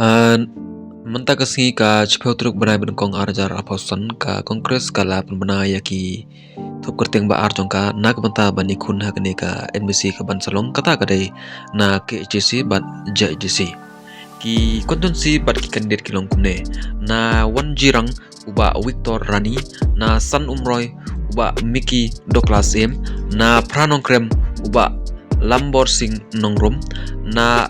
An menta kasi ka chpheu truk banai ben kong arjar aposan ka kongres kala penbenai ki thup kerteng ba ar jongka nak benta bani kun hakne ka NBC ka ban salong kata kadai na KHC bat JHC ki kontonsi bat ki kandidat kilong kumne na wan jirang uba Victor Rani na San Umroy uba Mickey Douglas M na Pranong Krem uba Lambor Sing Nongrum na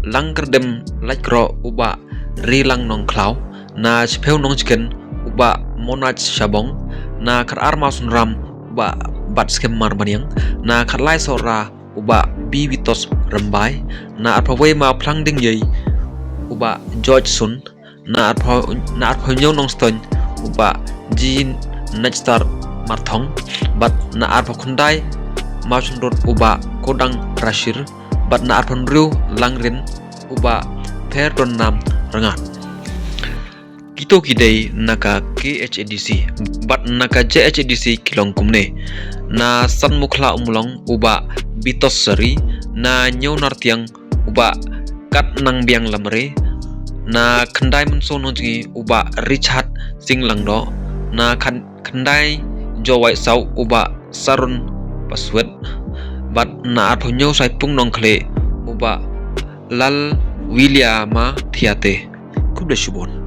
Langkerdem Laikro uba Rilang Nong Klau na Chpheu Nong Chicken uba Monach Shabong na Kar Masun Ram uba Bat Skem Marbaniang na Karlai Sora uba Bibitos Rembai na Arpawai ma Plang Ding Yei uba George Sun na Arpau Nyong Nong Ston uba Jin Netstar Marthong bat na Arpau Kundai Masunrot uba Kodang Rashir bat na Arpau Riu Langrin uba Per Don Nam Rengat Kito kidai naka KHADC bat naka JHADC kilong kumne na San Mukla Umulong uba Bitos Seri na Nyonar Tiang uba Kat Nang Biang Lamre na Kandai Menson Honji uba Richard Sing Langdo na Kandai Jowai Sau uba Sarun Paswet bat na Arponyo Sai Pung Nong Kle uba Lal Williama Thiate Kubda Shubon